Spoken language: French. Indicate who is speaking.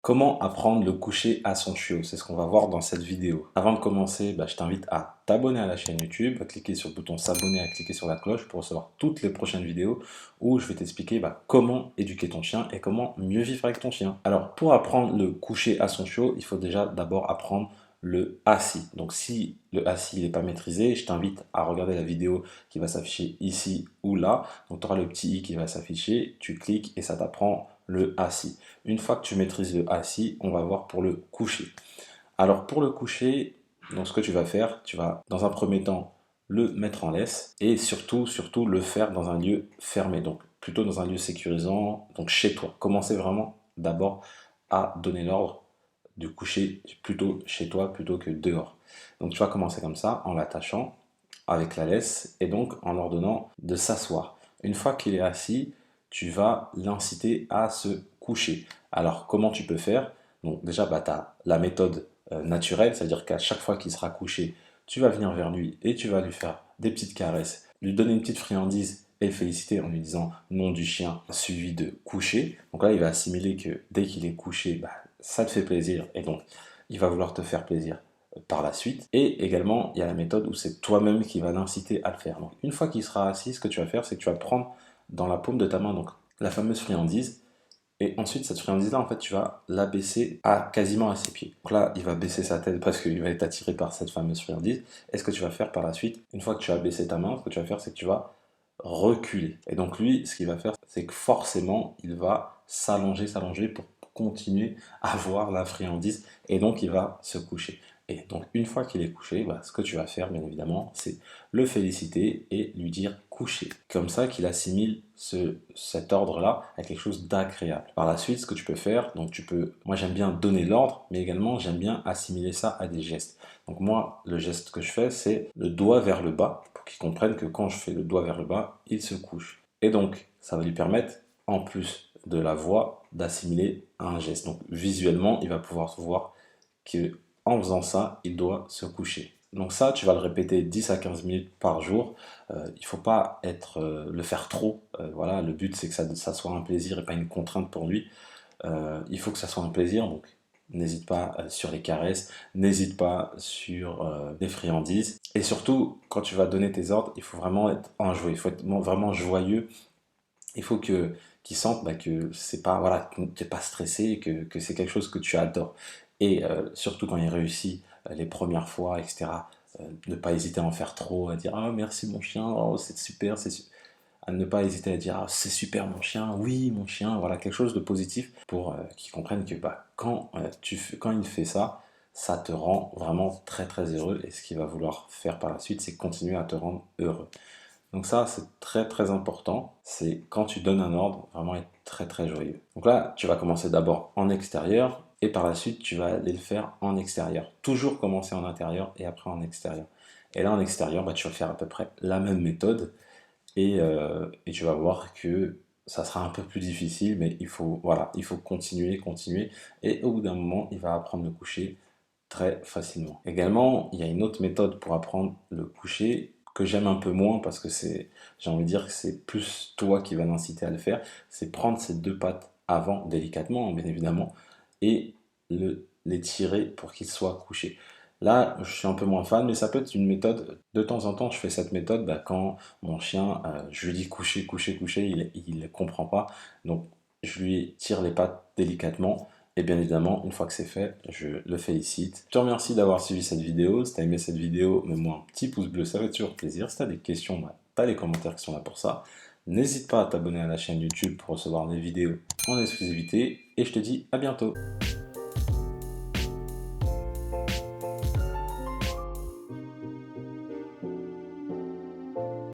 Speaker 1: Comment apprendre le coucher à son chiot? C'est ce qu'on va voir dans cette vidéo. Avant de commencer, je t'invite à t'abonner à la chaîne YouTube, à cliquer sur le bouton s'abonner, à cliquer sur la cloche pour recevoir toutes les prochaines vidéos où je vais t'expliquer comment éduquer ton chien et comment mieux vivre avec ton chien. Alors, pour apprendre le coucher à son chiot, il faut déjà d'abord apprendre le assis. Donc, si le assis n'est pas maîtrisé, je t'invite à regarder la vidéo qui va s'afficher ici ou là. Donc, tu auras le petit i qui va s'afficher, tu cliques et ça t'apprend le assis. Une fois que tu maîtrises le assis, on va voir pour le coucher. Alors pour le coucher, donc ce que tu vas faire, tu vas dans un premier temps le mettre en laisse et surtout le faire dans un lieu fermé, donc plutôt dans un lieu sécurisant, donc chez toi. Commencez vraiment d'abord à donner l'ordre du coucher plutôt chez toi plutôt que dehors. Donc tu vas commencer comme ça en l'attachant avec la laisse et donc en leur donnant de s'asseoir. Une fois qu'il est assis, tu vas l'inciter à se coucher. Alors comment tu peux faire? Donc déjà, tu as la méthode naturelle, c'est-à-dire qu'à chaque fois qu'il sera couché, tu vas venir vers lui et tu vas lui faire des petites caresses, lui donner une petite friandise et le féliciter en lui disant nom du chien suivi de coucher. Donc là, il va assimiler que dès qu'il est couché, ça te fait plaisir et donc il va vouloir te faire plaisir par la suite. Et également, il y a la méthode où c'est toi-même qui va l'inciter à le faire. Donc une fois qu'il sera assis, ce que tu vas faire, c'est que tu vas prendre dans la paume de ta main donc la fameuse friandise. Et ensuite, cette friandise-là, en fait, tu vas l'abaisser quasiment à ses pieds. Donc là, il va baisser sa tête parce qu'il va être attiré par cette fameuse friandise. Et ce que tu vas faire par la suite, une fois que tu as baissé ta main, ce que tu vas faire, c'est que tu vas reculer. Et donc lui, ce qu'il va faire, c'est que forcément, il va s'allonger pour continuer à voir la friandise. Et donc, il va se coucher. Et donc, une fois qu'il est couché, ce que tu vas faire, bien évidemment, c'est le féliciter et lui dire coucher. Comme ça qu'il assimile cet ordre-là à quelque chose d'agréable. Par la suite, ce que tu peux faire, donc moi j'aime bien donner l'ordre, mais également j'aime bien assimiler ça à des gestes. Donc moi, le geste que je fais, c'est le doigt vers le bas, pour qu'il comprenne que quand je fais le doigt vers le bas, il se couche. Et donc, ça va lui permettre, en plus de la voix, d'assimiler à un geste. Donc visuellement, il va pouvoir voir que en faisant ça, il doit se coucher. Donc ça, tu vas le répéter 10 à 15 minutes par jour. Il ne faut pas le faire trop. Voilà, le but, c'est que ça soit un plaisir et pas une contrainte pour lui. Il faut que ça soit un plaisir, donc n'hésite pas sur les caresses, n'hésite pas sur les friandises. Et surtout, quand tu vas donner tes ordres, il faut vraiment être enjoué, il faut être vraiment joyeux. Il faut qu'ils sentent que c'est pas, voilà, que tu n'es pas stressé, que c'est quelque chose que tu adores. Et surtout quand il réussit les premières fois, etc., ne pas hésiter à en faire trop, à dire ah merci mon chien, oh, c'est super, à ne pas hésiter à dire ah, c'est super mon chien, oui mon chien, voilà quelque chose de positif pour qu'ils comprennent que quand il fait ça, ça te rend vraiment très très heureux et ce qu'il va vouloir faire par la suite, c'est continuer à te rendre heureux. Donc ça, c'est très très important. C'est quand tu donnes un ordre, vraiment être très très joyeux. Donc là, tu vas commencer d'abord en extérieur et par la suite, tu vas aller le faire en extérieur. Toujours commencer en intérieur et après en extérieur. Et là, en extérieur, tu vas faire à peu près la même méthode et tu vas voir que ça sera un peu plus difficile, mais voilà, il faut continuer. Et au bout d'un moment, il va apprendre le coucher très facilement. Également, il y a une autre méthode pour apprendre le coucher que j'aime un peu moins parce que j'ai envie de dire que c'est plus toi qui vas l'inciter à le faire, c'est prendre ses deux pattes avant, délicatement, bien évidemment, et les tirer pour qu'il soit couché. Là, je suis un peu moins fan, mais ça peut être une méthode. De temps en temps, je fais cette méthode quand mon chien, je lui dis coucher, il ne comprend pas. Donc, je lui tire les pattes délicatement. Et bien évidemment, une fois que c'est fait, je le félicite. Je te remercie d'avoir suivi cette vidéo. Si tu as aimé cette vidéo, mets-moi un petit pouce bleu, ça va être toujours plaisir. Si tu as des questions, tu as les commentaires qui sont là pour ça. N'hésite pas à t'abonner à la chaîne YouTube pour recevoir des vidéos en exclusivité. Et je te dis à bientôt.